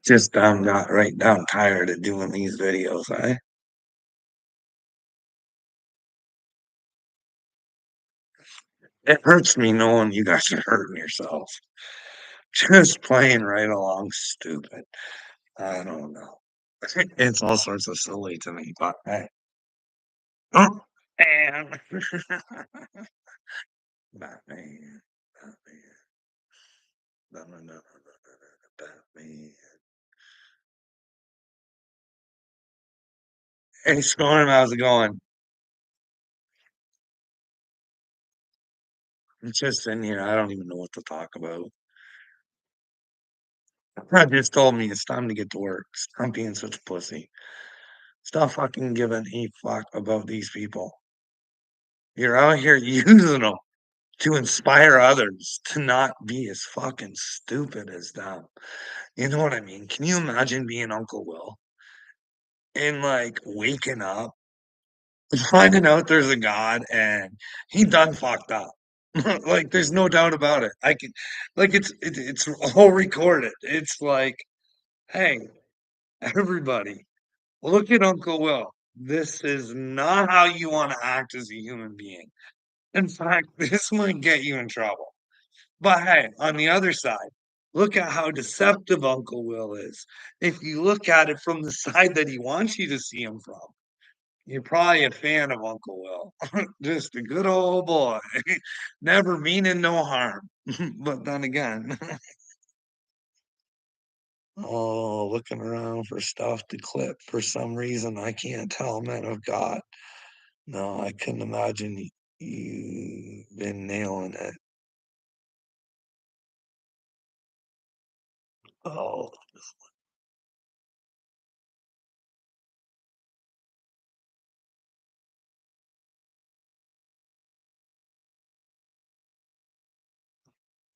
Just got right down tired of doing these videos, it hurts me knowing you guys are hurting yourselves. Just playing right along stupid. I don't know. It's all sorts of silly to me, but hey. Oh, and Batman, Batman, no, no, no, no, no, no, no, Batman. Hey, Storm, how's it going? I'm just in here. I don't even know what to talk about. I just told me it's time to get to work. Stop being such a pussy. Stop fucking giving a fuck about these people. You're out here using them to inspire others to not be as fucking stupid as them. You know what I mean? Can you imagine being Uncle Will and like waking up, finding out there's a God and he done fucked up? Like, there's no doubt about it. I can, like, it's all recorded. It's like, hey, everybody, look at Uncle Will. This is not how you want to act as a human being. In fact, this might get you in trouble. But hey, on the other side, look at how deceptive Uncle Will is. If you look at it from the side that he wants you to see him from, you're probably a fan of Uncle Will. Just a good old boy, never meaning no harm. But then again, oh, looking around for stuff to clip for some reason, I can't tell, man of God. No, I couldn't imagine you've been nailing it. Oh,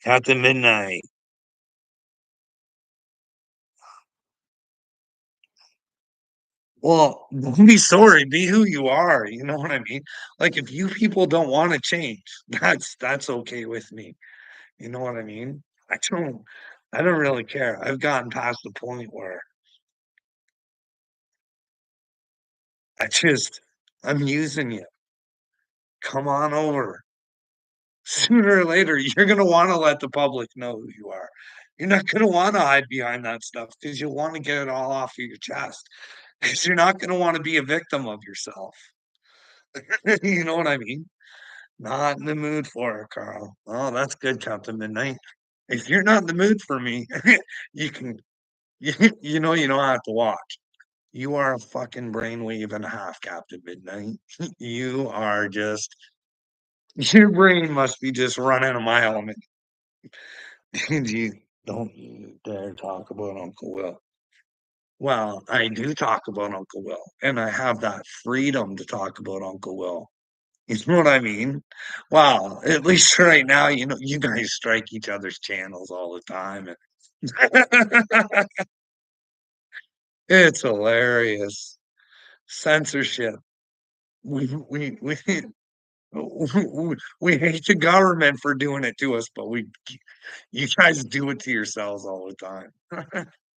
Captain Midnight. Well, don't be sorry, be who you are, you know what I mean? Like, if you people don't wanna change, that's okay with me, you know what I mean? I don't really care. I've gotten past the point where I just I'm using you. Come on over. Sooner or later, you're gonna wanna let the public know who you are. You're not gonna wanna hide behind that stuff because you wanna get it all off of your chest. Because 'cause you're not gonna wanna be a victim of yourself. You know what I mean? Not in the mood for it, Carl. Oh, that's good, Captain Midnight. If you're not in the mood for me, you can you don't have to watch. You are a fucking brainwave and a half, Captain Midnight. You are just your brain must be just running a mile a minute. You don't you dare talk about Uncle Will. Well, I do talk about Uncle Will, and I have that freedom to talk about Uncle Will. You know what I mean? Wow, at least right now, you guys strike each other's channels all the time, and it's hilarious. Censorship. We we hate the government for doing it to us, but we you guys do it to yourselves all the time.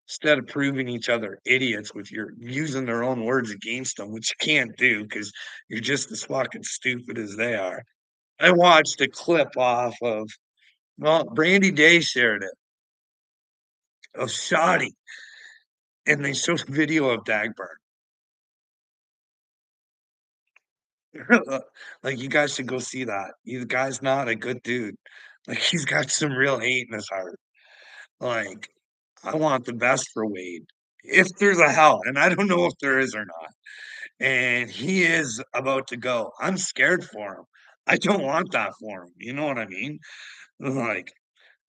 Instead of proving each other idiots with your using their own words against them, which you can't do because you're just as fucking stupid as they are. I watched a clip off of well, Brandy Day shared it of Shoddy, and they showed a video of Dagburn. Like, you guys should go see that. The guy's not a good dude. Like, he's got some real hate in his heart. Like, I want the best for Wade. If there's a hell, and I don't know if there is or not, and he is about to go, I'm scared for him. I don't want that for him. You know what I mean? Like,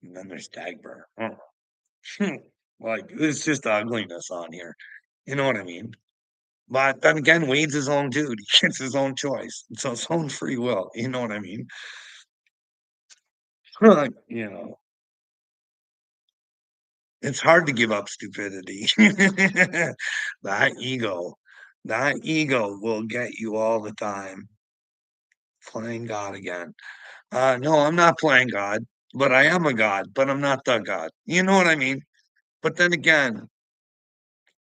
and then there's Dagburn. Oh. Like, it's just ugliness on here. You know what I mean? But then again, Wade's his own dude. He gets his own choice. It's his own free will. You know what I mean? Like, it's hard to give up stupidity. That ego, that ego will get you all the time. Playing God again. No, I'm not playing God, but I am a God, but I'm not the God. You know what I mean? But then again,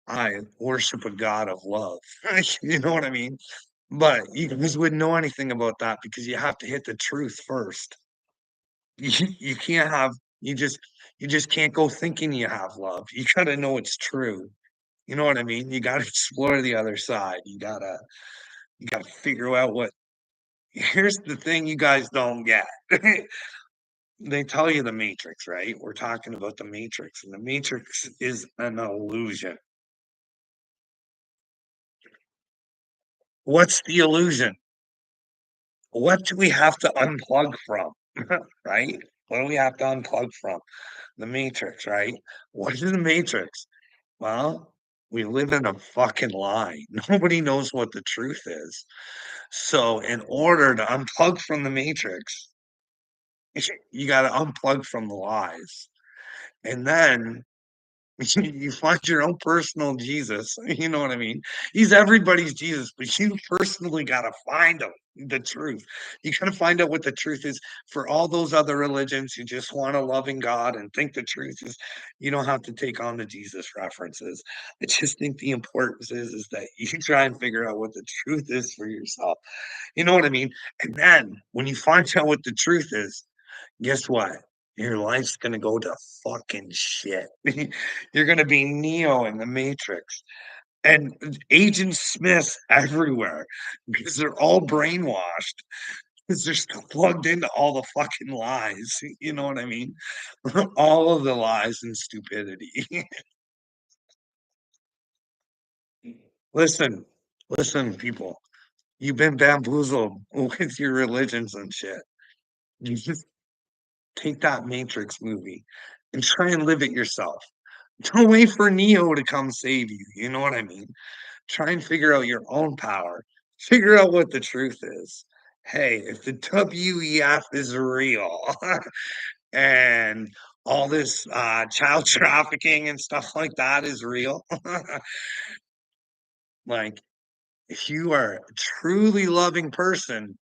I worship a God of love. You know what I mean? But you guys wouldn't know anything about that because you have to hit the truth first. You can't have you just you just can't go thinking you have love. You gotta know it's true. You know what I mean? You gotta explore the other side. You gotta figure out what here's the thing you guys don't get. They tell you the matrix, right? We're talking about the matrix, and the matrix is an illusion. What's the illusion? What do we have to unplug from? Right? What do we have to unplug from? The matrix, right? What is the matrix? Well, we live in a fucking lie. Nobody knows what the truth is. So, in order to unplug from the matrix, you got to unplug from the lies. And then you find your own personal Jesus. You know what I mean? He's everybody's Jesus, but you personally got to find him, the truth. You got to find out what the truth is. For all those other religions who just want a loving God and think the truth is, you don't have to take on the Jesus references. I just think the importance is that you try and figure out what the truth is for yourself. You know what I mean? And then when you find out what the truth is, guess what? Your life's gonna go to fucking shit. You're gonna be Neo in the Matrix and Agent Smiths everywhere because they're all brainwashed because they're still plugged into all the fucking lies. You know what I mean? All of the lies and stupidity. Listen, listen, people. You've been bamboozled with your religions and shit. You just take that Matrix movie and try and live it yourself. Don't wait for Neo to come save you. You know what I mean? Try and figure out your own power. Figure out what the truth is. Hey, if the WEF is real and all this child trafficking and stuff like that is real, like if you are a truly loving person,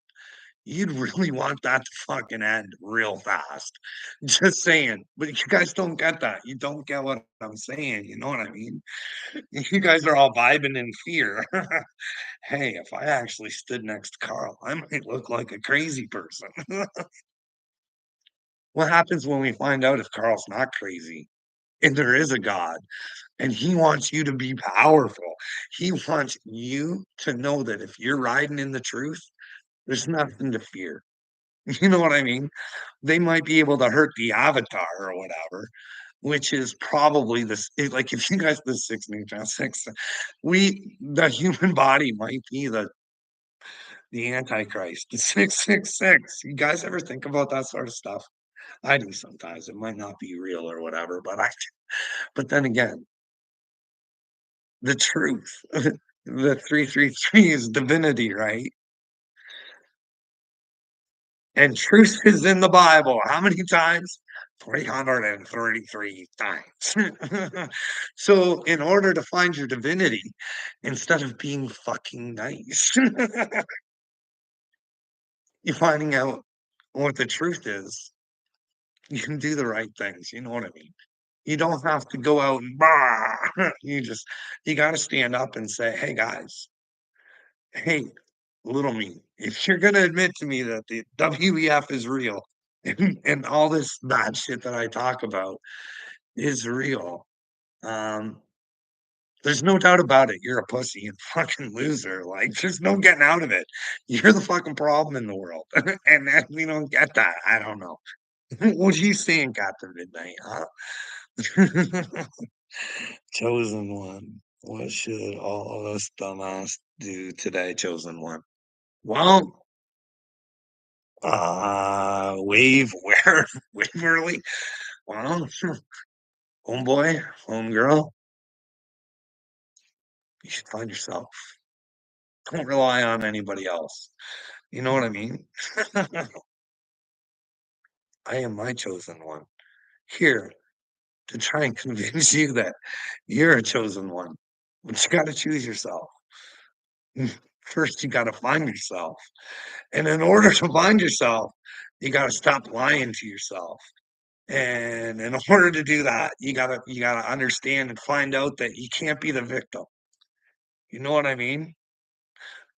you'd really want that to fucking end real fast. Just saying. But you guys don't get that. You don't get what I'm saying. You know what I mean? You guys are all vibing in fear. Hey, if I actually stood next to Carl, I might look like a crazy person. What happens when we find out if Carl's not crazy and there is a God and he wants you to be powerful? He wants you to know that if you're riding in the truth, there's nothing to fear. You know what I mean? They might be able to hurt the avatar or whatever, which is probably this like if you guys the six neutron six, the human body might be the antichrist, the 666. You guys ever think about that sort of stuff? I do sometimes. It might not be real or whatever, but then again, the truth. The 333 is divinity, right? And truth is in the Bible. How many times? 333 times. So, in order to find your divinity, instead of being fucking nice, you're finding out what the truth is. You can do the right things. You know what I mean? You don't have to go out and you got to stand up and say, hey, guys, hey, little me, if you're going to admit to me that the WEF is real and all this bad shit that I talk about is real, um, there's no doubt about it. You're a pussy and fucking loser. Like, there's no getting out of it. You're the fucking problem in the world. And that, we don't get that. I don't know. What are you saying, Captain Midnight? Huh? Chosen one. What should all of us dumbass do today, chosen one? Well, wave where wave early. Well, homeboy, homegirl, you should find yourself. Don't rely on anybody else. You know what I mean? I am my chosen one. Here to try and convince you that you're a chosen one. But you gotta choose yourself. First, you gotta find yourself. And in order to find yourself, you gotta stop lying to yourself. And in order to do that, you gotta understand and find out that you can't be the victim. You know what I mean?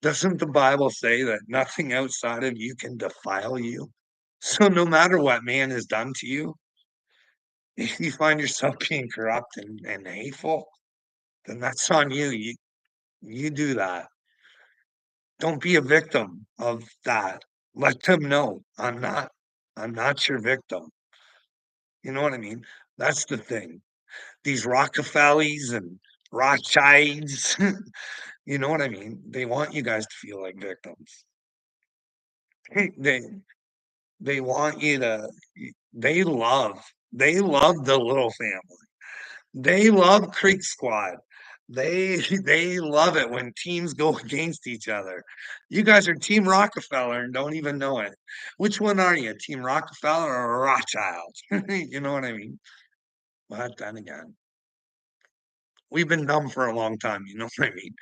Doesn't the Bible say that nothing outside of you can defile you? So no matter what man has done to you, if you find yourself being corrupt and hateful, then that's on you. You do that. Don't be a victim of that. Let them know I'm not your victim. You know what I mean? That's the thing. These Rockefellers and Rothschilds, you know what I mean? They want you guys to feel like victims. They they want you to they love they love the little family. They love Creek Squad. They love it when teams go against each other. You guys are Team Rockefeller and don't even know it. Which one are you? Team Rockefeller or Rothschild? You know what I mean? But then again, we've been dumb for a long time, you know what I mean?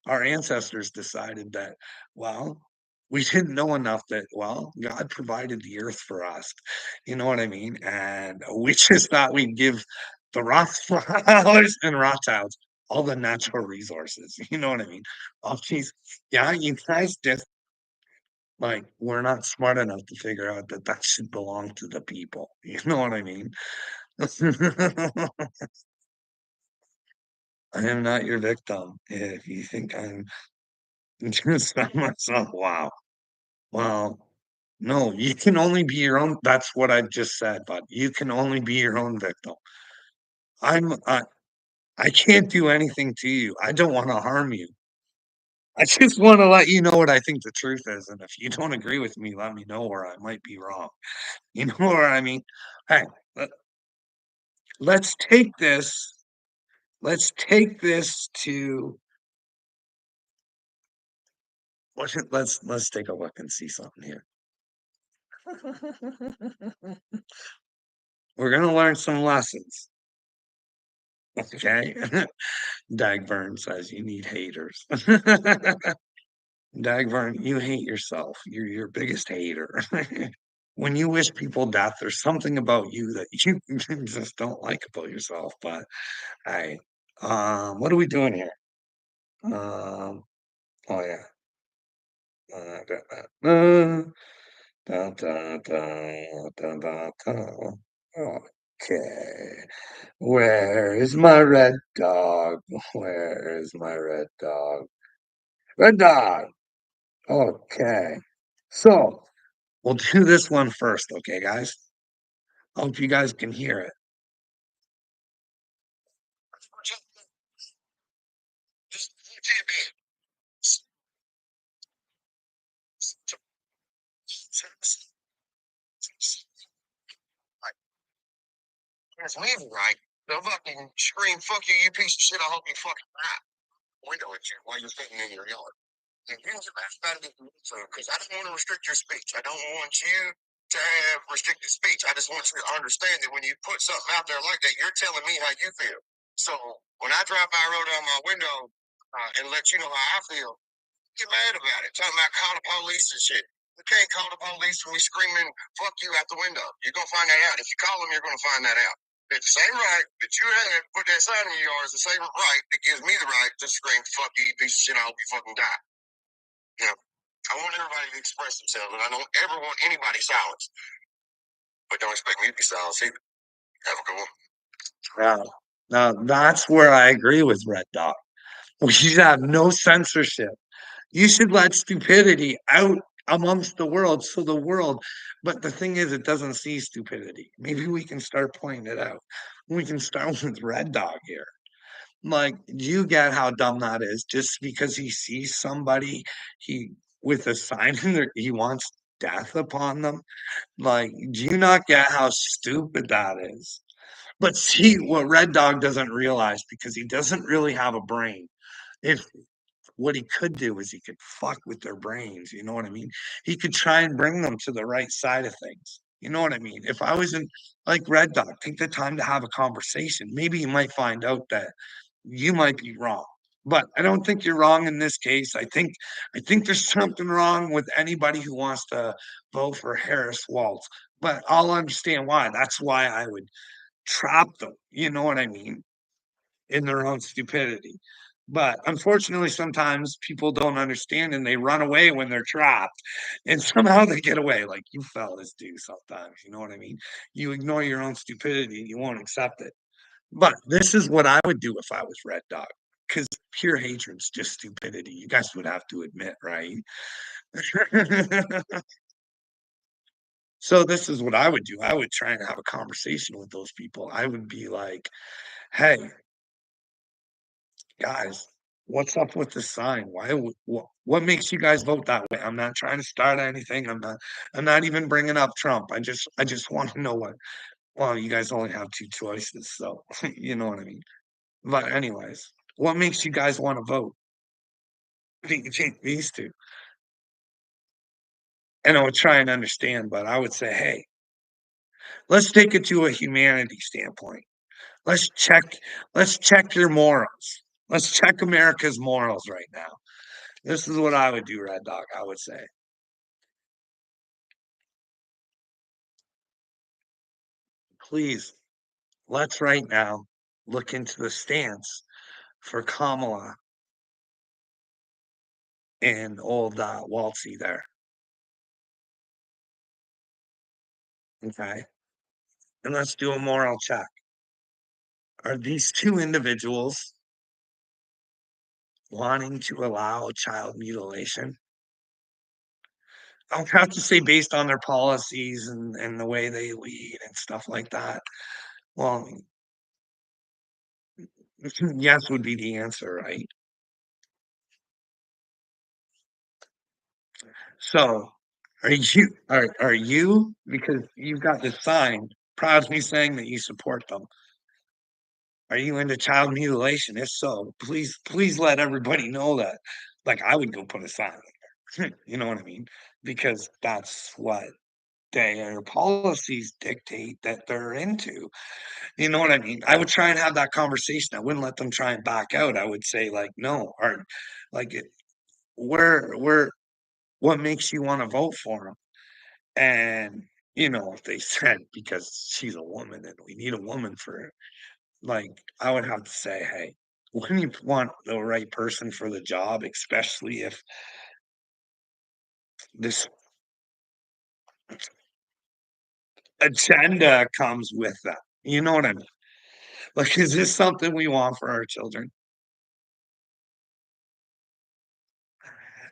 Our ancestors decided that, well, we didn't know enough that, well, God provided the earth for us. You know what I mean? And we just thought we'd give the Rothschilds and Rothschilds all the natural resources. You know what I mean? Oh, geez. Yeah, you guys just like we're not smart enough to figure out that that should belong to the people. You know what I mean? I am not your victim. If you think I'm just by myself, wow. Well, no, you can only be your own. That's what I just said, but you can only be your own victim. I'm I can't do anything to you. I don't want to harm you. I just want to let you know what I think the truth is. And if you don't agree with me, let me know where I might be wrong. You know what I mean? Hey, let, let's take this. Let's take this to let's take a look and see something here. We're gonna learn some lessons. Okay. Dagburn says you need haters. Dagburn, you hate yourself. You're your biggest hater. When you wish people death, there's something about you that you just don't like about yourself. But I, what are we doing here? Um, oh yeah. Da, da, da, da, da, da. Okay. Where is my red dog? Where is my red dog? Red dog. Okay. So we'll do this one first, okay, guys? Hope you guys can hear it. It's leaving, right? They'll fucking scream, fuck you, you piece of shit. I hope you fucking die. Window at you while you're sitting in your yard. And here's the best part of it, because I don't want to restrict your speech. I don't want you to have restricted speech. I just want you to understand that when you put something out there like that, you're telling me how you feel. So when I drive by, roll down my window and let you know how I feel, get mad about it. Talking about call the police and shit. You can't call the police when we screaming "fuck you" out the window. You're gonna find that out. If you call them, you're gonna find that out. It's the same right that you had put that sign in your yard is the same right that gives me the right to scream "fuck you, you piece of shit." I hope you fucking die. You know, I want everybody to express themselves, and I don't ever want anybody silenced. But don't expect me to be silenced either. Have a good one. Yeah. Now that's where I agree with Red Dot. We should have no censorship. You should let stupidity out amongst the world so the world, but the thing is, it doesn't see stupidity. Maybe we can start pointing it out. We can start with Red Dog here. Like, do you get how dumb that is? Just because he sees somebody he with a sign in there, he wants death upon them. Like, do you not get how stupid that is? But see what Red Dog doesn't realize because he doesn't really have a brain. If what he could do is he could fuck with their brains, you know what I mean? He could try and bring them to the right side of things. You know what I mean? If I was in like Red Dog, take the time to have a conversation. Maybe you might find out that you might be wrong. But I don't think you're wrong in this case. I think there's something wrong with anybody who wants to vote for Harris Waltz, but I'll understand why. That's why I would trap them, you know what I mean, in their own stupidity. But unfortunately, sometimes people don't understand and they run away when they're trapped, and somehow they get away, like you fellas do sometimes, you know what I mean? You ignore your own stupidity and you won't accept it. But this is what I would do if I was Red Dog, because pure hatred's just stupidity. You guys would have to admit, right? So this is what I would do. I would try and have a conversation with those people. I would be like, "Hey, guys, what's up with the sign? Why what makes you guys vote that way? I'm not trying to start anything. I'm not even bringing up Trump. I just want to know what well, you guys only have two choices, so you know what I mean. But anyways, what makes you guys want to vote? These two. And I would try and understand, but I would say, hey, let's take it to a humanity standpoint. Let's check, let's check your morals. Let's check America's morals right now. This is what I would do, Red Dog. I would say, please, let's right now look into the stance for Kamala and old Waltzy there. Okay. And let's do a moral check. Are these two individuals wanting to allow child mutilation? I'll have to say based on their policies and the way they lead and stuff like that. Well, yes would be the answer, right? So, are you because you've got this sign proudly saying that you support them, are you into child mutilation? If so, please let everybody know that. Like, I would go put a sign there. You know what I mean? Because that's what their policies dictate that they're into. You know what I mean? I would try and have that conversation. I wouldn't let them try and back out. I would say like, "No," or like, where what makes you wanna vote for him?" And, if they said, "Because she's a woman and we need a woman for it," like, I would have to say, "Hey, when you want the right person for the job, especially if this agenda comes with that." You know what I mean? Like, is this something we want for our children?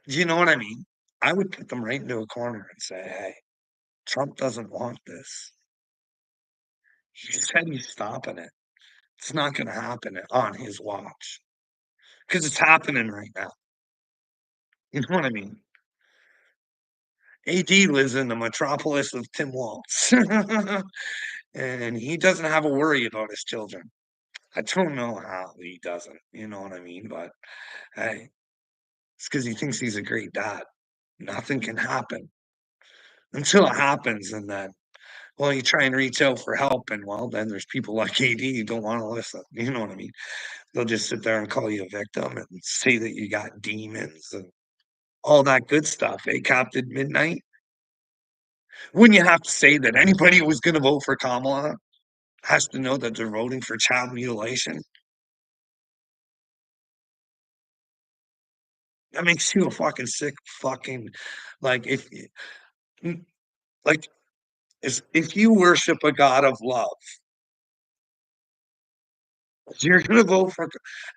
Do you know what I mean? I would put them right into a corner and say, "Hey, Trump doesn't want this. He said he's stopping it. It's not gonna happen on his watch because it's happening right now." You know what I mean? AD lives in the metropolis of Tim Waltz, and he doesn't have a worry about his children. I don't know how he doesn't, you know what I mean? But, hey, it's because he thinks he's a great dad. Nothing can happen until it happens, and then well, you try and reach out for help, and well, then there's people like AD who don't want to listen. You know what I mean? They'll just sit there and call you a victim and say that you got demons and all that good stuff. Eh, Captain Midnight? Wouldn't you have to say that anybody who was going to vote for Kamala has to know that they're voting for child mutilation? That makes you a fucking sick fucking like mm, like if you worship a God of love, you're gonna vote for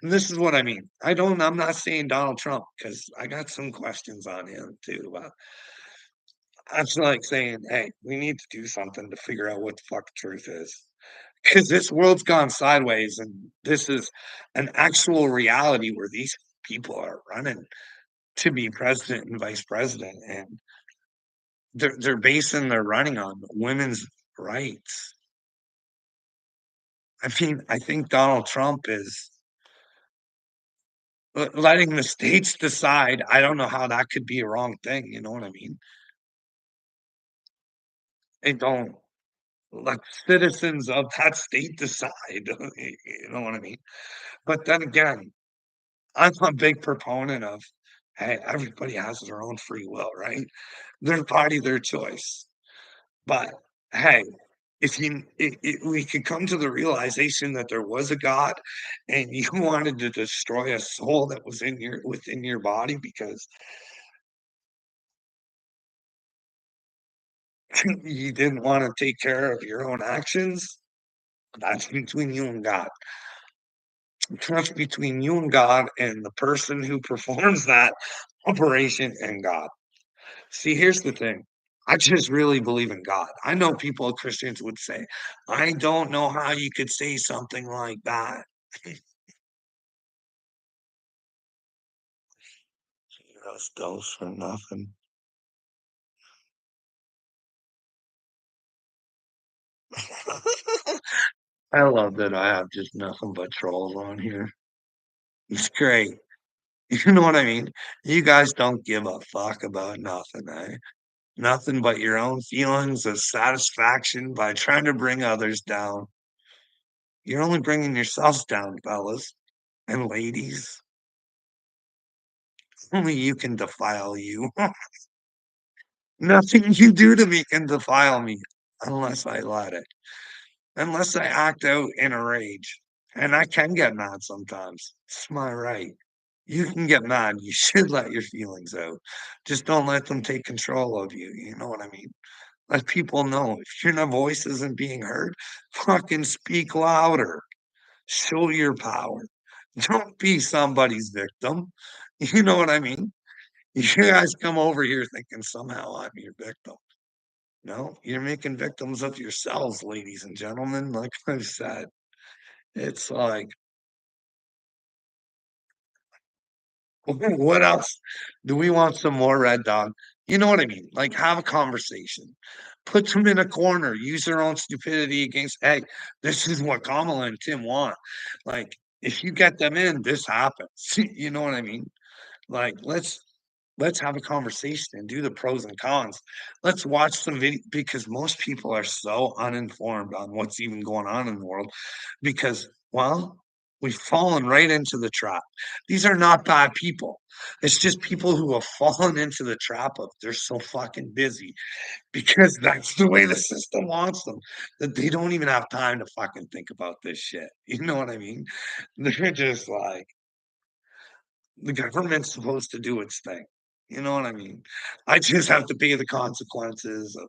and this is what I mean. I'm not saying Donald Trump because I got some questions on him too, but that's like saying, "Hey, we need to do something to figure out what the fuck the truth is." Because this world's gone sideways, and this is an actual reality where these people are running to be president and vice president, and they're basing their running on women's rights. I mean, I think Donald Trump is letting the states decide. I don't know how that could be a wrong thing, you know what I mean? They don't let citizens of that state decide, you know what I mean? But then again, I'm a big proponent of, hey, everybody has their own free will, right? Their body, their choice. But hey, if you we could come to the realization that there was a God and you wanted to destroy a soul that was in your within your body because you didn't wanna take care of your own actions, that's between you and God. That's between you and God and the person who performs that operation and God. See, here's the thing. I just really believe in God. I know people, Christians would say, "I don't know how you could say something like that." Us dose for nothing. I love that I have just nothing but trolls on here. It's great. You know what I mean? You guys don't give a fuck about nothing, eh? Nothing but your own feelings of satisfaction by trying to bring others down. You're only bringing yourselves down, fellas and ladies. Only you can defile you. Nothing you do to me can defile me unless I let it, unless I act out in a rage. And I can get mad sometimes. It's my right. You can get mad. You should let your feelings out. Just don't let them take control of you. You know what I mean? Let people know if your voice isn't being heard, fucking speak louder. Show your power. Don't be somebody's victim. You know what I mean? You guys come over here thinking somehow I'm your victim. No, you're making victims of yourselves, ladies and gentlemen. Like I've said, it's like, what else? Do we want some more Red Dog? You know what I mean? Like, have a conversation. Put them in a corner. Use their own stupidity against, hey, this is what Kamala and Tim want. Like, if you get them in, this happens. You know what I mean? Like, let's have a conversation and do the pros and cons. Let's watch some video because most people are so uninformed on what's even going on in the world because, well, we've fallen right into the trap. These are not bad people. It's just people who have fallen into the trap of they're so fucking busy because that's the way the system wants them that they don't even have time to fucking think about this shit. You know what I mean? They're just like, the government's supposed to do its thing. You know what I mean? I just have to pay the consequences of,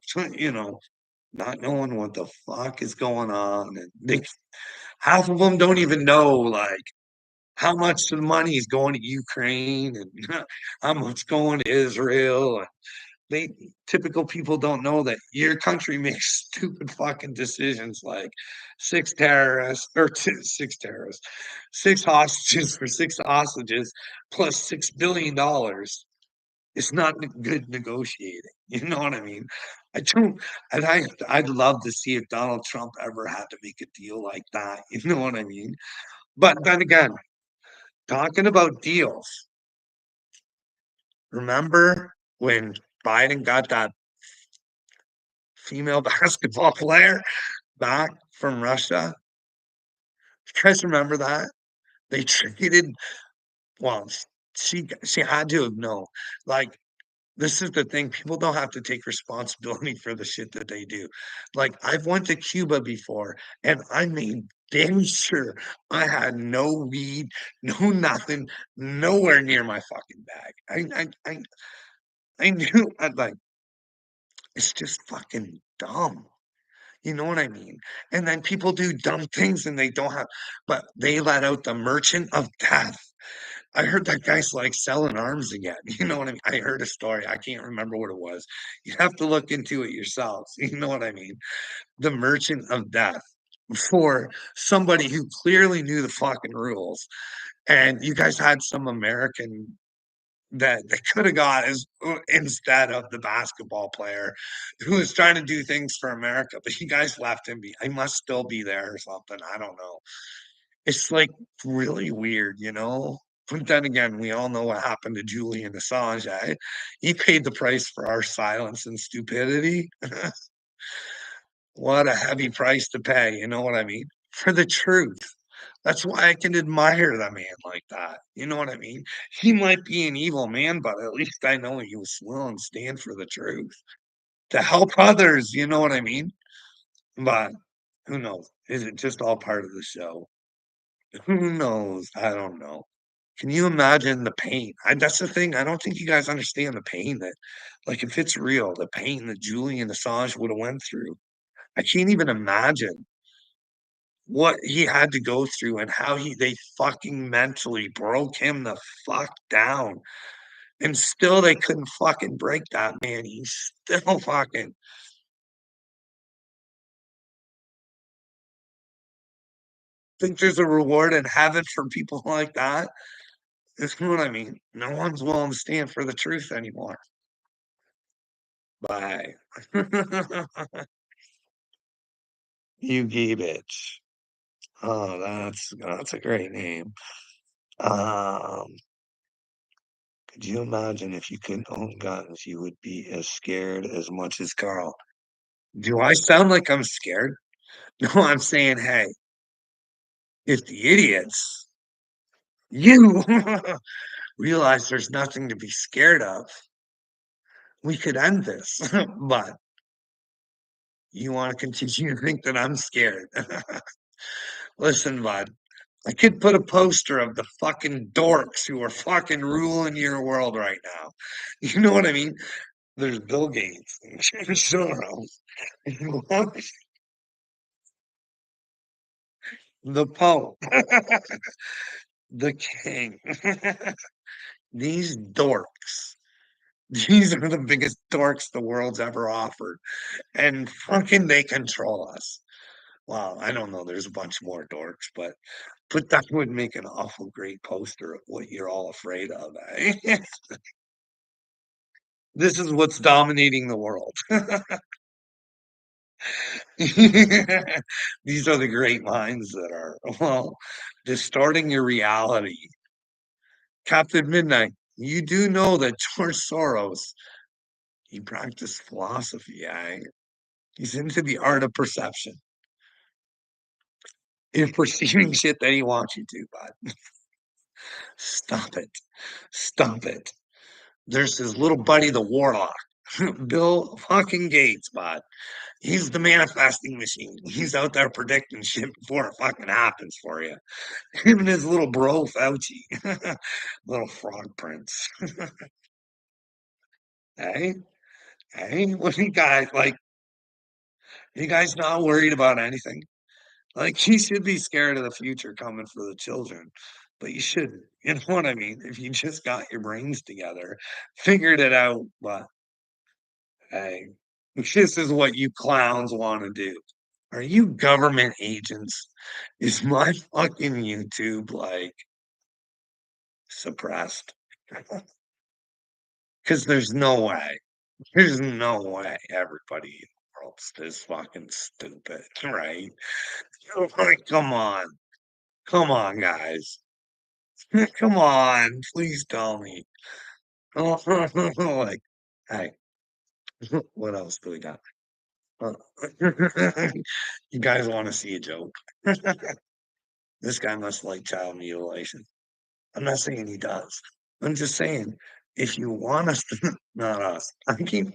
not knowing what the fuck is going on. And they, half of them don't even know, like, how much the money is going to Ukraine and how much going to Israel. They typical people don't know that your country makes stupid fucking decisions like six terrorists or six terrorists, six hostages for six hostages plus $6 billion. It's not good negotiating. You know what I mean? I don't, and I'd love to see if Donald Trump ever had to make a deal like that. You know what I mean? But then again, talking about deals, remember when Biden got that female basketball player back from Russia? You guys remember that? They treated well, she had to have known. Like, this is the thing, people don't have to take responsibility for the shit that they do. Like, I've went to Cuba before, and I made damn sure I had no weed, no nothing, nowhere near my fucking bag. I knew I'd like, it's just fucking dumb. You know what I mean? And then people do dumb things and they don't have, but they let out the merchant of death. I heard that guy's like selling arms again. You know what I mean? I heard a story. I can't remember what it was. You have to look into it yourselves. You know what I mean? The merchant of death for somebody who clearly knew the fucking rules. And you guys had some American that they could have got as instead of the basketball player who was trying to do things for America, but you guys left him be. He must still be there or something. I don't know. It's like really weird, you know. But then again, we all know what happened to Julian Assange. Eh? He paid the price for our silence and stupidity. What a heavy price to pay. You know what I mean? For the truth. That's why I can admire the man like that. You know what I mean? He might be an evil man, but at least I know he was willing to stand for the truth to help others. You know what I mean? But who knows? Is it just all part of the show? Who knows? I don't know. Can you imagine the pain? That's the thing. I don't think you guys understand the pain that, like, if it's real, the pain that Julian Assange would have went through. I can't even imagine what he had to go through and how they fucking mentally broke him the fuck down. And still they couldn't fucking break that man. He's still fucking think there's a reward in heaven for people like that. Is what I mean. No one's willing to stand for the truth anymore. Bye. You gave it. Oh, that's a great name. Um, could you imagine if you couldn't own guns, you would be as scared as much as Carl. Do I sound like I'm scared? No, I'm saying, hey, if the idiots, you realize there's nothing to be scared of, we could end this. But you want to continue to think that I'm scared. Listen, bud, I could put a poster of the fucking dorks who are fucking ruling your world right now. You know what I mean? There's Bill Gates, Soros, the Pope, the King. These dorks. These are the biggest dorks the world's ever offered. And fucking they control us. Wow, I don't know. There's a bunch more dorks, but that would make an awful great poster of what you're all afraid of, eh? This is what's dominating the world. These are the great minds that are, well, distorting your reality. Captain Midnight, you do know that George Soros, he practiced philosophy, eh? He's into the art of perception. In perceiving shit that he wants you to, bud. Stop it. Stop it. There's his little buddy, the warlock, Bill fucking Gates, bud. He's the manifesting machine. He's out there predicting shit before it fucking happens for you. Him and his little bro Fauci, little frog prince. Hey, hey, what are you guys like? You guys not worried about anything? Like you should be scared of the future coming for the children, but you shouldn't. You know what I mean? If you just got your brains together, figured it out, but hey, this is what you clowns want to do. Are you government agents? Is my fucking YouTube like suppressed? Because there's no way. There's no way everybody in the world's this fucking stupid, right? Like, come on. Come on, guys. Come on. Please tell me. Like, hey, what else do we got? Uh, you guys want to see a joke? This guy must like child mutilation. I'm not saying he does. I'm just saying if you want us to, not us. I keep.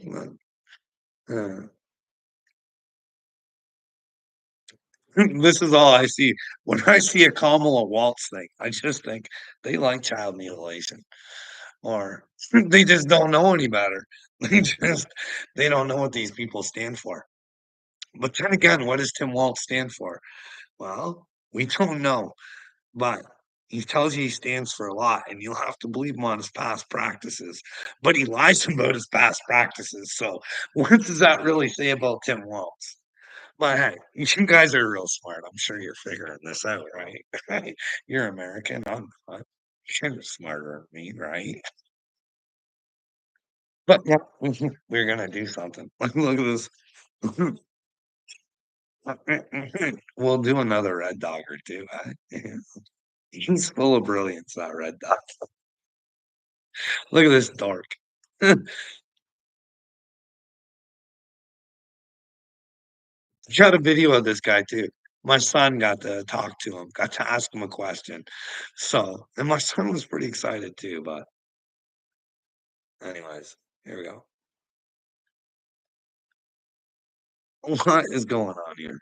Uh, this is all I see. When I see a Kamala Waltz thing, I just think they like child mutilation, or they just don't know any better. They don't know what these people stand for. But then again, what does Tim Waltz stand for? Well, we don't know, but he tells you he stands for a lot, and you'll have to believe him on his past practices. But he lies about his past practices. So, what does that really say about Tim Waltz? But hey, you guys are real smart. I'm sure you're figuring this out, right? You're American. I'm not. You're smarter than me, right? But yeah, we're gonna do something. Look at this. We'll do another Red Dog or two. He's full of brilliance, that Red Dog. Look at this dork. Got a video of this guy too. My son got to talk to him, got to ask him a question. So and my son was pretty excited too, but anyways, here we go. What is going on here?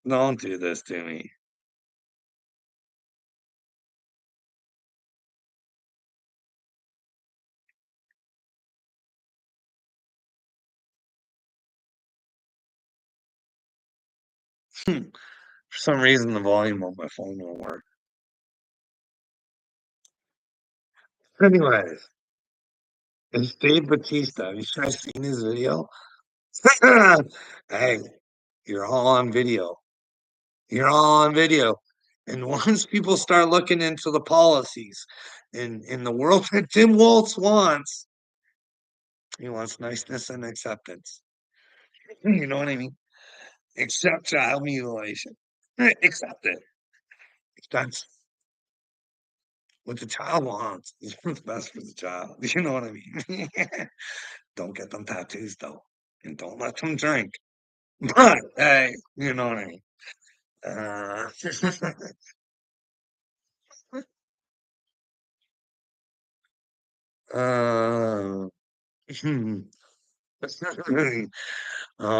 Don't do this to me. For some reason, the volume on my phone won't work. Anyways, it's Dave Batista. Have you guys seen his video? Hey, you're all on video. You're all on video. And once people start looking into the policies in the world that Tim Waltz wants, he wants niceness and acceptance. You know what I mean? Accept child mutilation. Accept it. That's what the child wants. Is what's best for the child. You know what I mean? Don't get them tattoos though. And don't let them drink. But hey, you know what I mean? Uh, uh,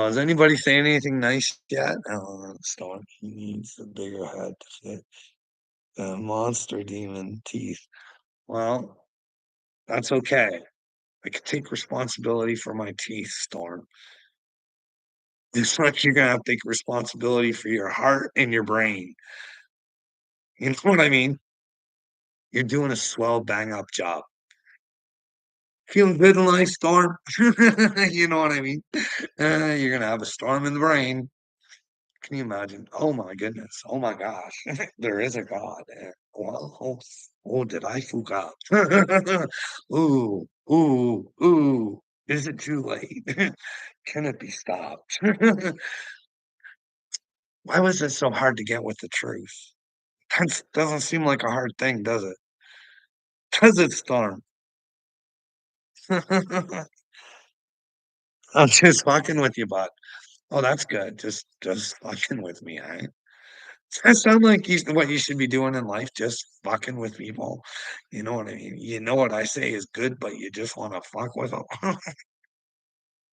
is anybody saying anything nice yet? Storm. He needs a bigger head to fit the monster demon teeth. Well, that's okay. I can take responsibility for my teeth, Storm. Just like you're gonna have to take responsibility for your heart and your brain. You know what I mean? You're doing a swell bang up job. Feeling good in life, Storm? You know what I mean? You're gonna have a storm in the brain. Can you imagine? Oh my goodness. Oh my gosh. There is a God. Well, did I fuck up? Ooh, ooh, ooh. Is it too late? Can it be stopped? Why was it so hard to get with the truth? That doesn't seem like a hard thing, does it? Does it, Storm? I'm just fucking with you, bud. Oh, that's good. Just fucking with me, eh? Does that sound like what you should be doing in life? Just fucking with people. You know what I mean? You know what I say is good, but you just want to fuck with them.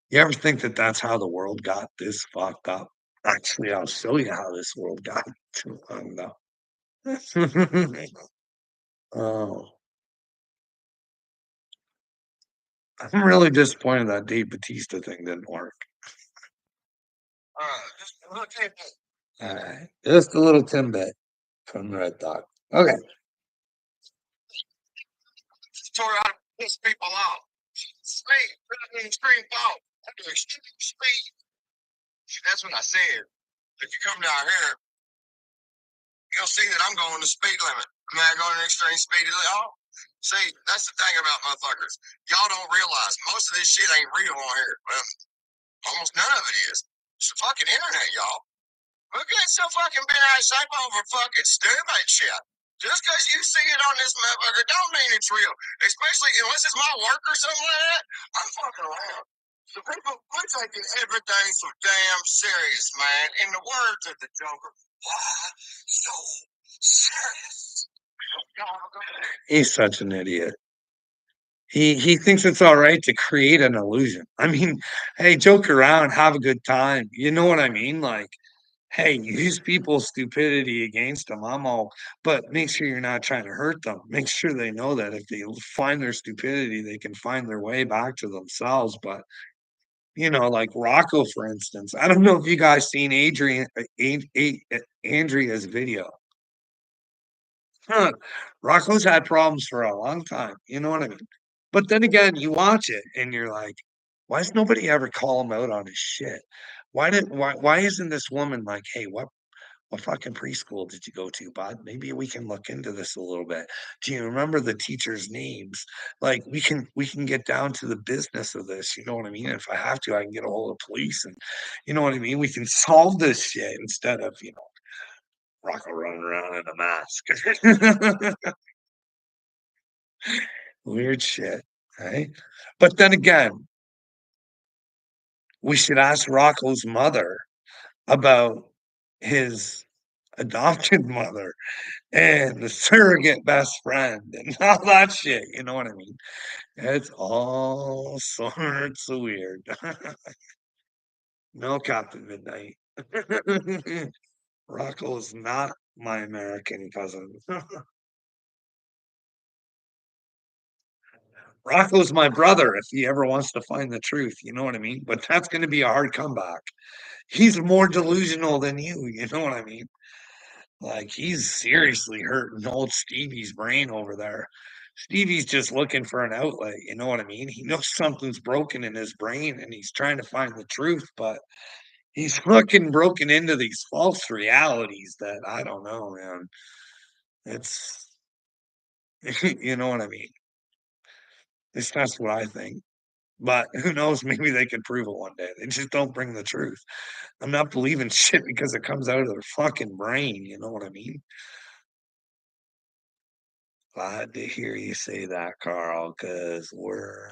You ever think that that's how the world got this fucked up? Actually, I'll show you how this world got too fucked up. Oh, I'm really disappointed that Dave Batista thing didn't work. Just a little tidbit. All right, just a little tidbit from Red Dog. Okay, tore out to piss people off. Speed, extreme thought. Under extreme speed. That's what I said. If you come down here, you'll see that I'm going the speed limit. I'm not going to extreme speed at all. See, that's the thing about motherfuckers. Y'all don't realize most of this shit ain't real on here. Well, almost none of it is. It's the fucking internet, y'all. We're getting so fucking bent out of shape over fucking stupid shit. Just because you see it on this motherfucker don't mean it's real. Especially unless it's my work or something like that. I'm fucking around. So people, we're taking everything so damn serious, man. In the words of the Joker, why so serious? He's such an idiot. He thinks it's all right to create an illusion. I mean, hey, joke around, have a good time. You know what I mean? Like, hey, use people's stupidity against them. I'm all, but make sure you're not trying to hurt them. Make sure they know that if they find their stupidity, they can find their way back to themselves. But like Rocco, for instance. I don't know if you guys seen Andrea's video. Huh. Rocco's had problems for a long time. You know what I mean? But then again, you watch it and you're like, why does nobody ever call him out on his shit? Why isn't this woman like, hey, what fucking preschool did you go to, bud? Maybe we can look into this a little bit. Do you remember the teachers' names? Like we can get down to the business of this. You know what I mean? If I have to, I can get a hold of police and you know what I mean? We can solve this shit instead of, Rocco running around in a mask. Weird shit. Right. But then again, We should ask Rocco's mother about his adopted mother and the surrogate best friend and all that shit, you know what I mean? It's all sorts of weird. No, Captain Midnight. Rocco is not my American cousin. Rocco's my brother if he ever wants to find the truth, you know what I mean? But that's gonna be a hard comeback. He's more delusional than you know what I mean? Like, he's seriously hurting old Stevie's brain over there. Stevie's just looking for an outlet, you know what I mean? He knows something's broken in his brain and he's trying to find the truth, but he's fucking broken into these false realities that I don't know, man. It's you know what I mean? At least that's what I think. But who knows? Maybe they could prove it one day. They just don't bring the truth. I'm not believing shit because it comes out of their fucking brain. You know what I mean? Glad to hear you say that, Carl, because we're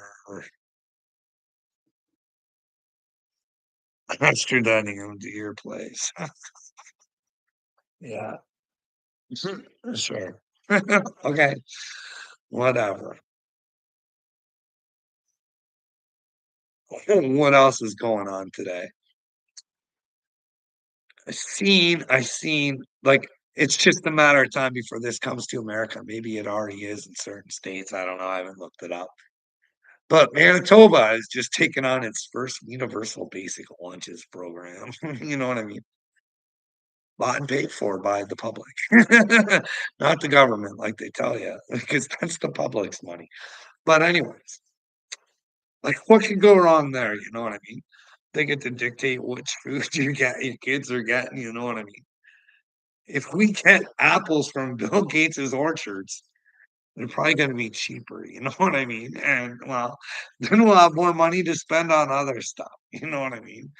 extraditing him to your place. Yeah, sure. Okay, whatever. What else is going on today? I seen, like, it's just a matter of time before this comes to America. Maybe it already is in certain states. I don't know. I haven't looked it up. But Manitoba is just taking on its first universal basic lunches program. You know what I mean? Bought and paid for by the public, not the government like they tell you, because that's the public's money. But anyways, like, what could go wrong there? You know what I mean? They get to dictate which food your kids are getting. You know what I mean? If we get apples from Bill Gates's orchards, they're probably gonna be cheaper, you know what I mean? And, well, then we'll have more money to spend on other stuff, you know what I mean?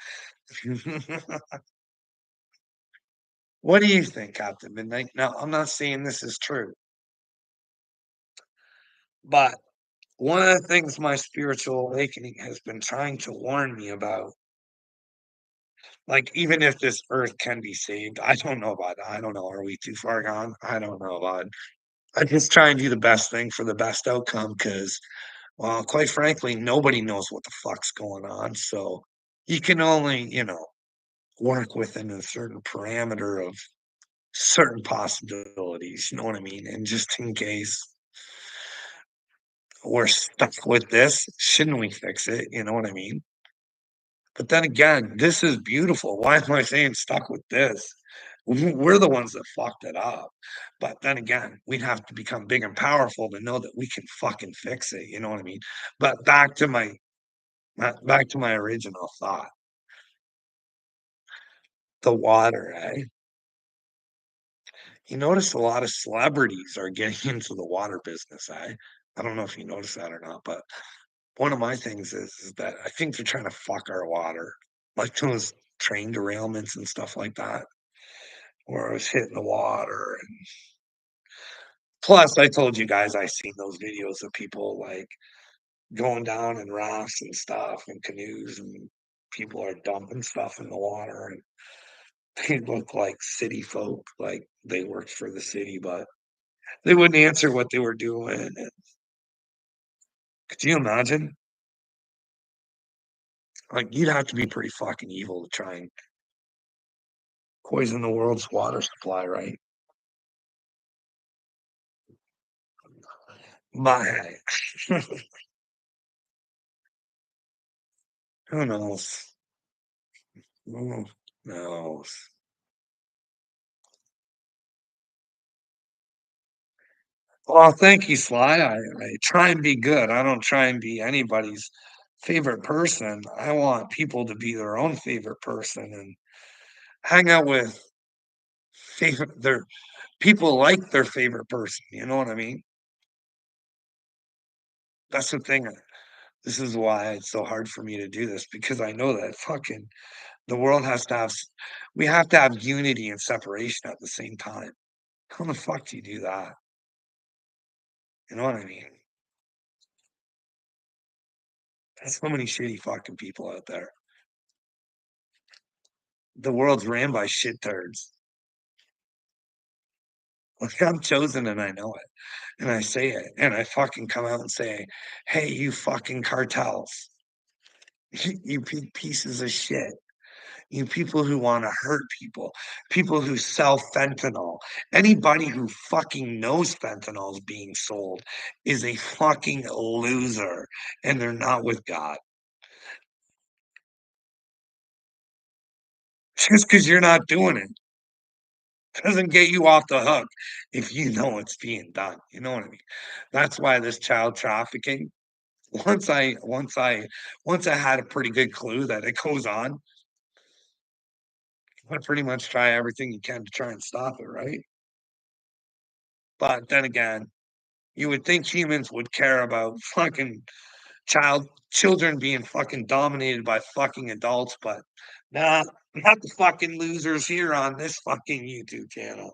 What do you think, Captain Midnight? Now, I'm not saying this is true, but one of the things my spiritual awakening has been trying to warn me about, like, even if this earth can be saved, I don't know about that. I don't know. Are we too far gone? I don't know about. I just try and do the best thing for the best outcome because, well, quite frankly, nobody knows what the fuck's going on. So you can only, work within a certain parameter of certain possibilities. You know what I mean? And just in case we're stuck with this, shouldn't we fix it? You know what I mean? But then again, this is beautiful. Why am I saying stuck with this? We're the ones that fucked it up. But then again, we'd have to become big and powerful to know that we can fucking fix it. You know what I mean? But back to my original thought. The water, eh? You notice a lot of celebrities are getting into the water business, eh? I don't know if you noticed that or not, but one of my things is that I think they're trying to fuck our water, like those train derailments and stuff like that, where I was hitting the water. And plus, I told you guys I seen those videos of people like going down in rafts and stuff and canoes, and people are dumping stuff in the water, and they look like city folk, like they worked for the city, but they wouldn't answer what they were doing. And could you imagine? Like, you'd have to be pretty fucking evil to try and poison the world's water supply, right? My, who knows? Who knows? Well, thank you, Sly. I try and be good. I don't try and be anybody's favorite person. I want people to be their own favorite person and hang out with their people like their favorite person. You know what I mean? That's the thing. This is why it's so hard for me to do this because I know that fucking the world has to we have to have unity and separation at the same time. How the fuck do you do that? You know what I mean? There's so many shitty fucking people out there. The world's ran by shit turds. Like, I'm chosen and I know it, and I say it, and I fucking come out and say, "Hey, you fucking cartels, you pieces of shit, you people who wanna hurt people, people who sell fentanyl. Anybody who fucking knows fentanyl is being sold is a fucking loser, and they're not with God." Just because 'cause you're not doing it doesn't get you off the hook if you know it's being done, you know what I mean? That's why this child trafficking, once I once I once I had a pretty good clue that it goes on, I pretty much try everything you can to try and stop it, right? But then again, you would think humans would care about fucking children being fucking dominated by fucking adults, but nah, not the fucking losers here on this fucking YouTube channel.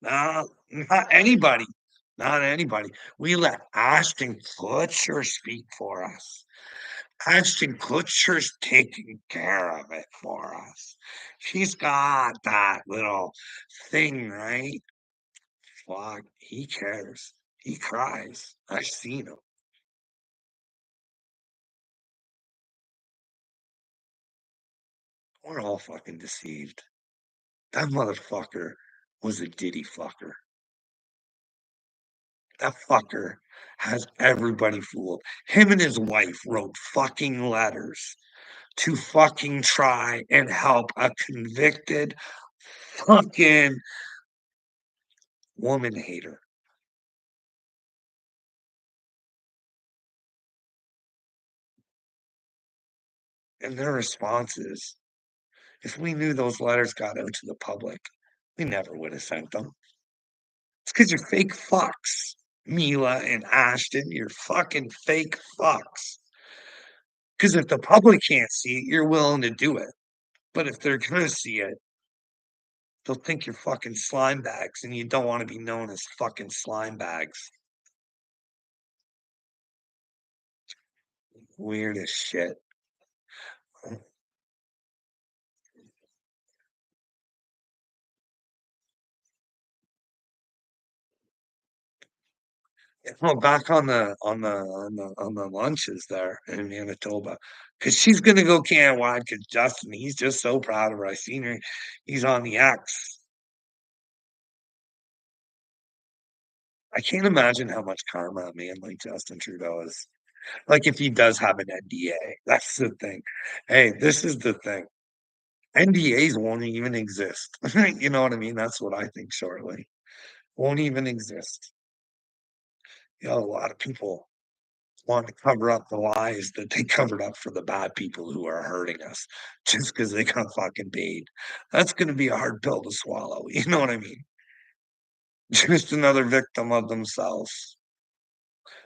No, not anybody, not anybody. We let Ashton Kutcher speak for us. Ashton Kutcher's taking care of it for us. She's got that little thing, right? Fuck, he cares. He cries. I've seen him. We're all fucking deceived. That motherfucker was a Diddy fucker. That fucker has everybody fooled. Him and his wife wrote fucking letters to fucking try and help a convicted fucking woman hater. And their response is, if we knew those letters got out to the public, we never would have sent them. It's because you're fake fucks. Mila and Ashton, you're fucking fake fucks. Because if the public can't see it, you're willing to do it. But if they're gonna see it, they'll think you're fucking slime bags, and you don't want to be known as fucking slime bags. Weird as shit. Well, back on the lunches there in Manitoba, because she's gonna go can-wide. Because Justin, he's just so proud of her. I seen her, he's on the X. I can't imagine how much karma a man like Justin Trudeau is. Like, if he does have an NDA, that's the thing. Hey, this is the thing. NDAs won't even exist. You know what I mean? That's what I think shortly. Won't even exist. You know, a lot of people want to cover up the lies that they covered up for the bad people who are hurting us just because they got fucking paid. That's gonna be a hard pill to swallow, you know what I mean? Just another victim of themselves.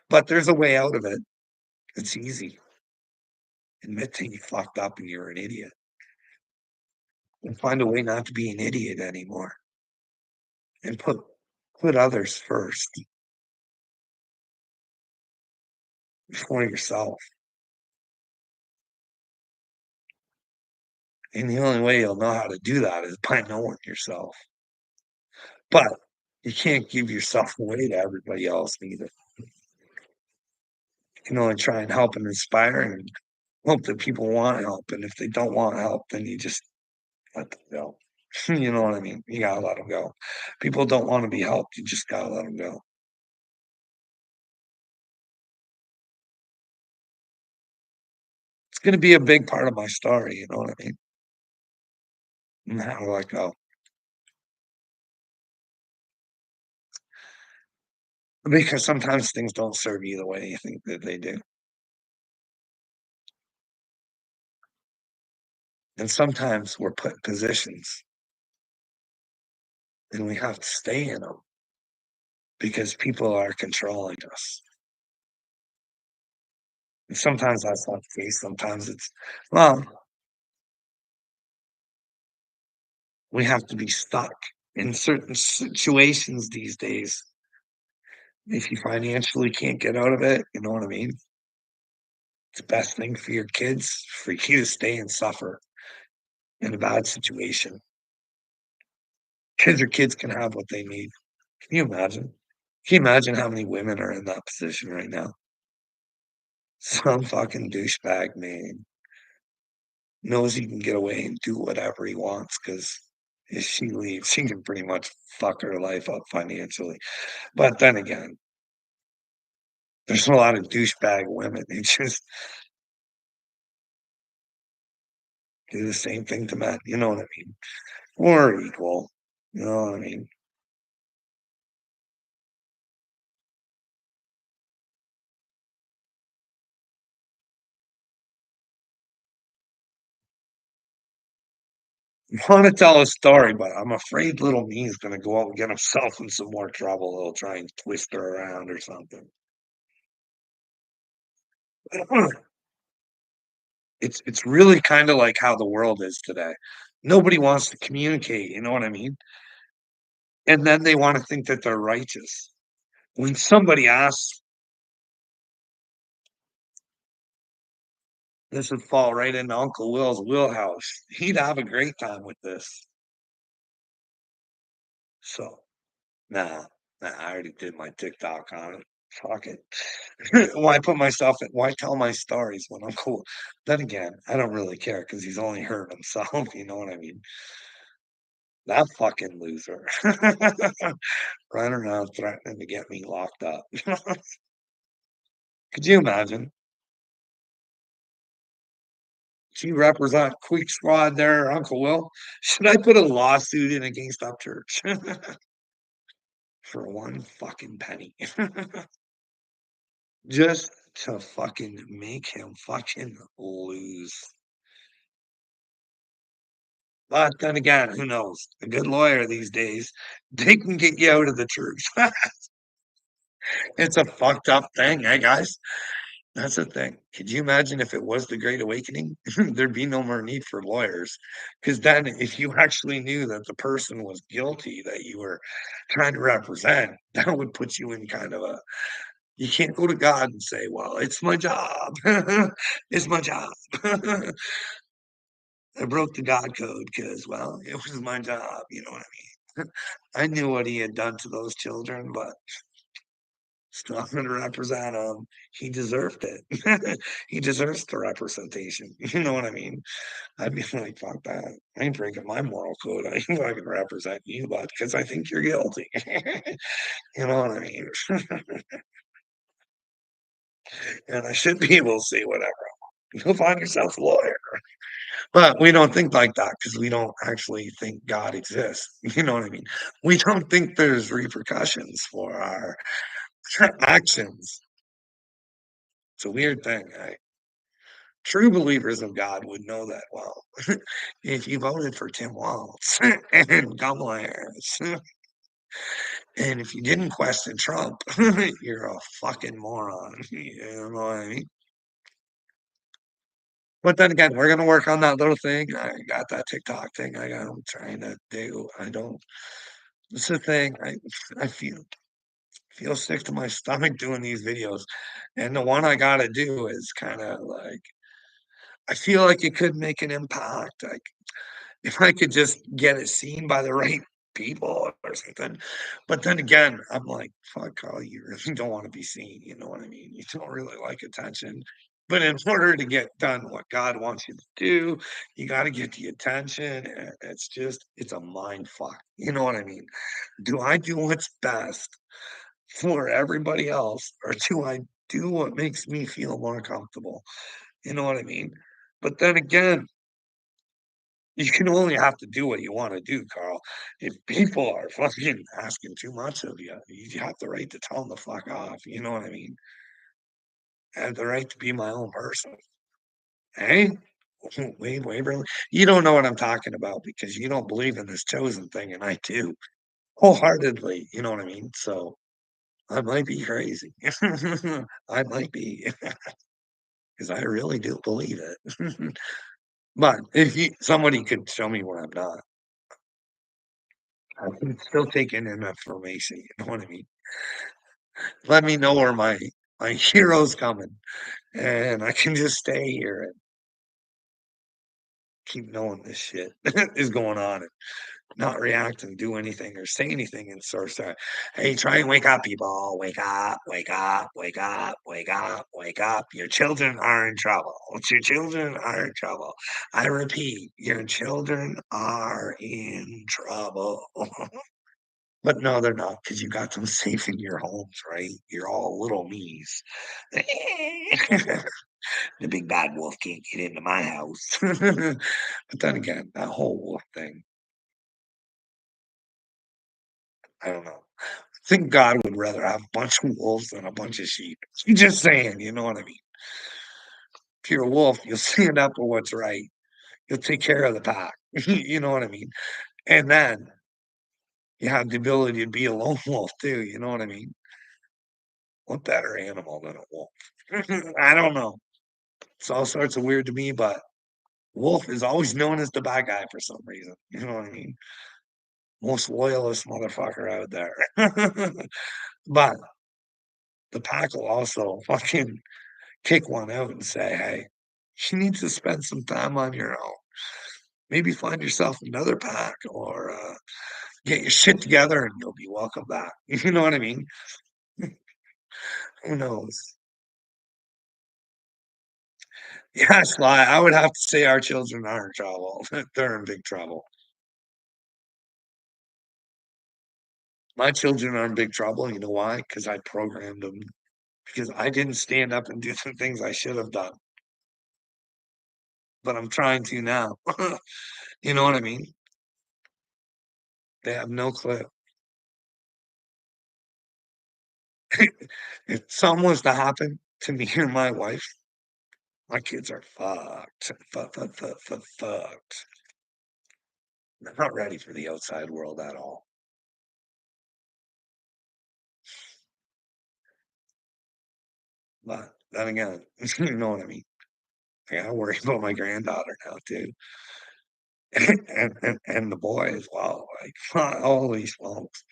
But there's a way out of it. It's easy. Admit that you fucked up and you're an idiot. And find a way not to be an idiot anymore. And put others first before yourself. And the only way you'll know how to do that is by knowing yourself. But you can't give yourself away to everybody else neither. You can only try and help and inspire and hope that people want help. And if they don't want help, then you just let them go. You know what I mean? You gotta let them go. People don't want to be helped. You just gotta let them go. It's gonna be a big part of my story. You know what I mean? And how do I go? Because sometimes things don't serve you the way you think that they do. And sometimes we're put in positions and we have to stay in them because people are controlling us. And sometimes that's not the case. Sometimes it's, well, we have to be stuck in certain situations these days. If you financially can't get out of it, you know what I mean? It's the best thing for your kids for you to stay and suffer. in a bad situation because your kids can have what they need. Can you imagine? Can you imagine how many women are in that position right now? Some fucking douchebag man knows he can get away and do whatever he wants because if she leaves, she can pretty much fuck her life up financially. But then again, there's a lot of douchebag women who just do the same thing to men. You know what I mean? We're equal. You know what I mean? I want to tell a story, but I'm afraid little me is going to go out and get himself in some more trouble. He'll try and twist her around or something. It's really kind of like how the world is today. Nobody wants to communicate, you know what I mean? And then they want to think that they're righteous. When somebody asks, this would fall right into Uncle Will's wheelhouse. He'd have a great time with this. So, nah, nah, I already did my TikTok on it. Fuck it. Why put myself in, why tell my stories when I'm cool? Then again, I don't really care because he's only hurt himself. You know what I mean? That fucking loser. Running around threatening to get me locked up. Could you imagine? She represent Quick Squad there, Uncle Will. Should I put a lawsuit in against Upchurch for one fucking penny? Just to fucking make him fucking lose. But then again, who knows? A good lawyer these days, they can get you out of the church. It's a fucked up thing, eh, guys? That's the thing. Could you imagine if it was the Great Awakening? There'd be no more need for lawyers. Because then, if you actually knew that the person was guilty that you were trying to represent, that would put you in kind of a. You can't go to God and say, well, it's my job. It's my job. I broke the God code because, well, it was my job. You know what I mean? I knew what he had done to those children, but still I'm gonna represent him. He deserved it. He deserves the representation. You know what I mean? I'd be like, fuck that. I ain't breaking my moral code. I ain't gonna represent you, but because I think you're guilty. You know what I mean? And I should be able to say whatever. You'll find yourself a lawyer. But we don't think like that because we don't actually think God exists. You know what I mean? We don't think there's repercussions for our actions. It's a weird thing. True believers of God would know that well. If you voted for Tim Walz and Kamala Harris, and if you didn't question Trump, you're a fucking moron. You know what I mean? But then again, we're gonna work on that little thing. I got that TikTok thing I'm trying to do. I don't. It's the thing. I feel sick to my stomach doing these videos, and the one I gotta do is kind of like I feel like it could make an impact. Like if I could just get it seen by the right people or something. But then again, I'm like, fuck, Carl, you really don't want to be seen. You know what I mean? You don't really like attention. But in order to get done what God wants you to do, you got to get the attention. And it's a mind fuck. You know what I mean? Do I do what's best for everybody else, or do I do what makes me feel more comfortable? You know what I mean? But then again, you can only have to do what you wanna do, Carl. If people are fucking asking too much of you, you have the right to tell them to fuck off, you know what I mean? I have the right to be my own person. Eh? Wade Waverly? You don't know what I'm talking about because you don't believe in this chosen thing, and I do, wholeheartedly, you know what I mean? So, I might be crazy. I might be, because I really do believe it. But if you somebody could show me where I'm not, I can still take in information, you know what I mean? Let me know where my hero's coming, and I can just stay here keep knowing this shit is going on and not react and do anything or say anything and sort of say, "Hey, try and wake up, people. Wake up, wake up, wake up, wake up, wake up. Your children are in trouble. Your children are in trouble. I repeat, your children are in trouble." But no, they're not because you got them safe in your homes, right? You're all little me's. The big bad wolf can't get into my house. But then again, that whole wolf thing, I don't know. I think God would rather have a bunch of wolves than a bunch of sheep. Just saying, you know what I mean? If you're a wolf, you'll stand up for what's right. You'll take care of the pack. You know what I mean? And then you have the ability to be a lone wolf too. You know what I mean? What better animal than a wolf? I don't know. It's all sorts of weird to me, but wolf is always known as the bad guy for some reason. You know what I mean? Most loyalist motherfucker out there. But the pack will also fucking kick one out and say, "Hey, you need to spend some time on your own. Maybe find yourself another pack or get your shit together and you'll be welcome back." You know what I mean? Who knows? Yeah, Sly, I would have to say our children are in trouble. They're in big trouble. My children are in big trouble. You know why? Because I programmed them. Because I didn't stand up and do the things I should have done, but I'm trying to now. You know what I mean? They have no clue. If something was to happen to me or my wife, my kids are fucked. Fucked. They're not ready for the outside world at all. But then again, you know what I mean? I gotta worry about my granddaughter now too. And the boy as well. Like, holy smokes.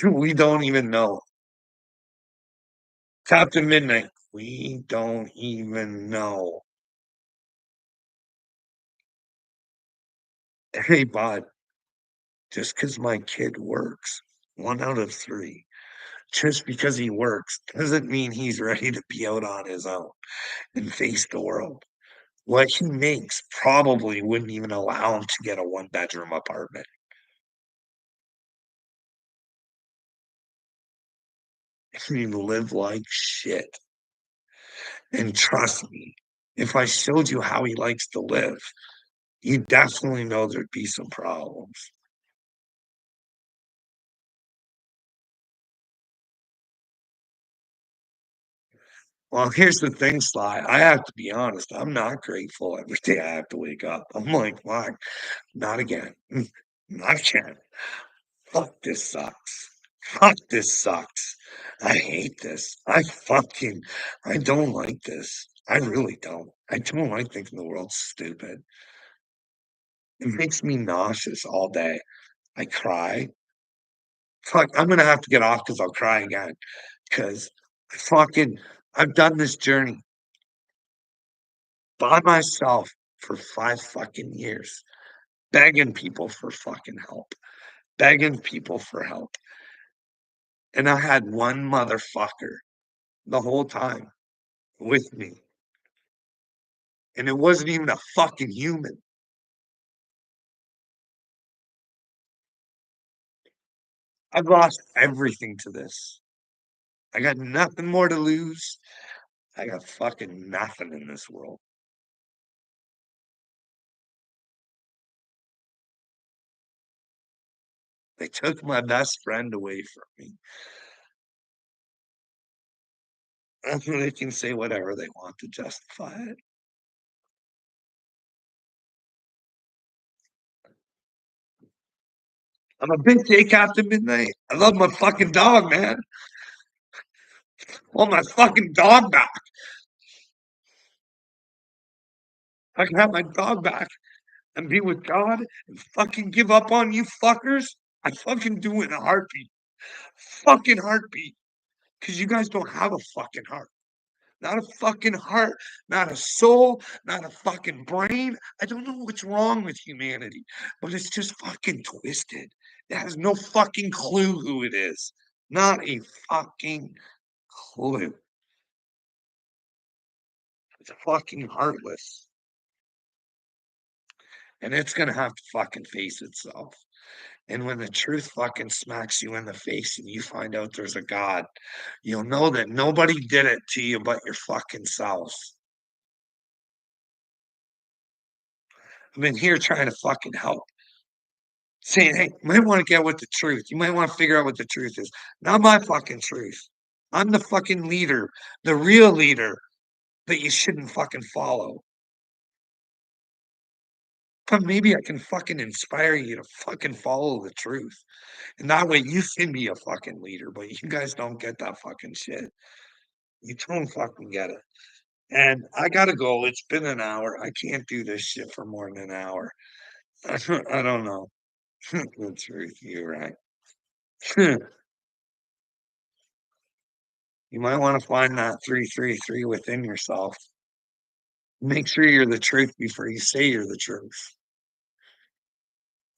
We don't even know. Captain Midnight. We don't even know. Hey, bud, just because my kid works, 1 out of 3, just because he works doesn't mean he's ready to be out on his own and face the world. What he makes probably wouldn't even allow him to get a one-bedroom apartment. He live like shit. And trust me, if I showed you how he likes to live, you definitely know there'd be some problems. Well, here's the thing, Sly. I have to be honest. I'm not grateful every day I have to wake up. I'm like, fuck, not again. Not again. Fuck, this sucks. Fuck, this sucks. I hate this. I don't like this. I really don't. I don't like thinking the world's stupid. It makes me nauseous all day. I cry. Fuck, I'm gonna have to get off because I'll cry again. Because fucking, I've done this journey by myself for 5 fucking years, begging people for fucking help, begging people for help. And I had one motherfucker the whole time with me. And it wasn't even a fucking human. I've lost everything to this. I got nothing more to lose. I got fucking nothing in this world. They took my best friend away from me. They can say whatever they want to justify it. I'm a big J Captain Midnight. I love my fucking dog, man. I want my fucking dog back. I can have my dog back and be with God and fucking give up on you fuckers. I fucking do it in a heartbeat. Fucking heartbeat. Because you guys don't have a fucking heart. Not a fucking heart, not a soul, not a fucking brain. I don't know what's wrong with humanity, but it's just fucking twisted. It has no fucking clue who it is. Not a fucking clue. It's fucking heartless. And it's gonna have to fucking face itself. And when the truth fucking smacks you in the face and you find out there's a God, you'll know that nobody did it to you but your fucking self. I've been here trying to fucking help. Saying, "Hey, you might wanna get with the truth. You might wanna figure out what the truth is." Not my fucking truth. I'm the fucking leader, the real leader that you shouldn't fucking follow. But maybe I can fucking inspire you to fucking follow the truth. And that way you can be a fucking leader, but you guys don't get that fucking shit. You don't fucking get it. And I gotta go. It's been an hour. I can't do this shit for more than an hour. I don't know. The truth, you're right. You might wanna find that 333 within yourself. Make sure you're the truth before you say you're the truth.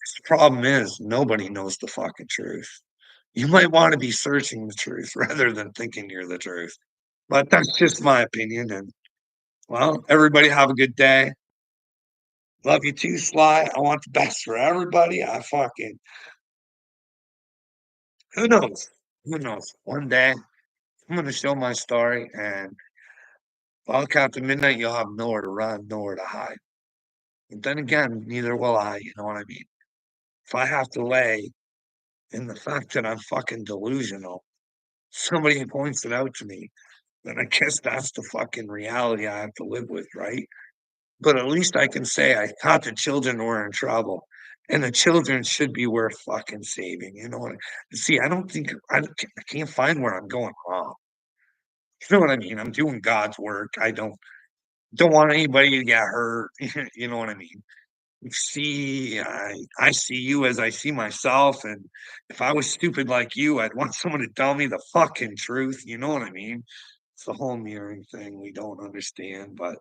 'Cause the problem is nobody knows the fucking truth. You might wanna be searching the truth rather than thinking you're the truth. But that's just my opinion, and, well, everybody have a good day. Love you too, Sly. I want the best for everybody. I fucking who knows? Who knows? One day, I'm gonna show my story, and I'll count to midnight, you'll have nowhere to run, nowhere to hide. But then again, neither will I, you know what I mean? If I have to lay in the fact that I'm fucking delusional, somebody points it out to me, then I guess that's the fucking reality I have to live with, right? But at least I can say I thought the children were in trouble, and the children should be worth fucking saving, you know what see, I don't think I can't find where I'm going wrong. You know what I mean? I'm doing God's work. I don't want anybody to get hurt, you know what I mean? See, I see you as I see myself, and if I was stupid like you, I'd want someone to tell me the fucking truth, you know what I mean? It's the whole mirroring thing we don't understand, but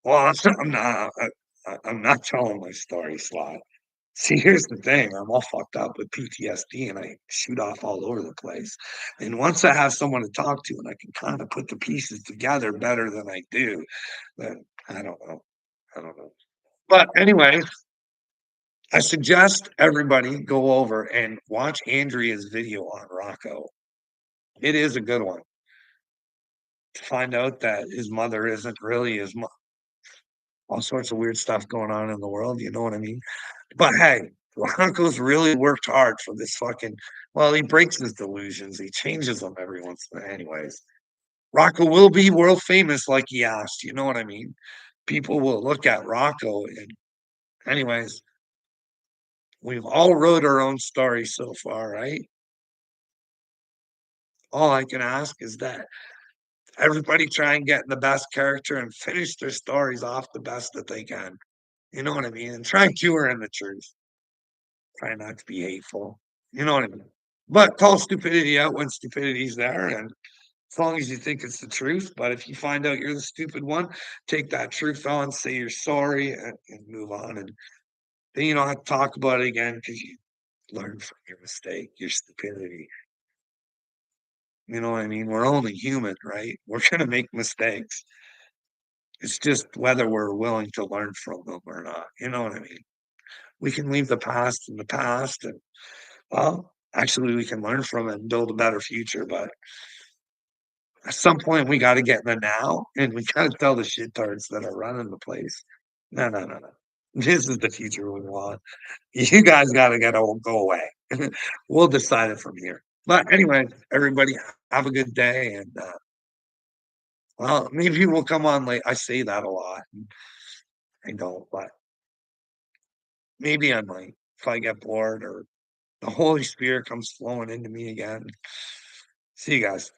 well, I'm not telling my story, Sly. See, here's the thing, I'm all fucked up with PTSD, and I shoot off all over the place, and once I have someone to talk to and I can kinda put the pieces together better than I do, then I don't know. I don't know. But anyways, I suggest everybody go over and watch Andrea's video on Rocco. It is a good one to find out that his mother isn't really his mo all sorts of weird stuff going on in the world, you know what I mean? But hey, Rocco's really worked hard for this fucking well, he breaks his delusions, he changes them every once in anyways. Rocco will be world famous like he asked, you know what I mean? People will look at Rocco and anyways, we've all wrote our own story so far, right? All I can ask is that everybody try and get the best character and finish their stories off the best that they can. You know what I mean? And try and cure in the truth. Try not to be hateful. You know what I mean? But call stupidity out when stupidity's there, and as long as you think it's the truth. But if you find out you're the stupid one, take that truth on, say you're sorry, and move on. And then you don't have to talk about it again because you learn from your mistake, your stupidity. You know what I mean? We're only human, right? We're gonna make mistakes. It's just whether we're willing to learn from them or not. You know what I mean? We can leave the past in the past and, well, actually, we can learn from it and build a better future, but at some point, we gotta get in the now, and we gotta tell the shitards that are running the place, "No, no, no, no. This is the future we want. You guys gotta get o go away. We'll decide it from here." But anyway, everybody have a good day, and, well, maybe we'll come on late. I say that a lot, and I don't, but maybe I might if I get bored or the Holy Spirit comes flowing into me again. See you guys.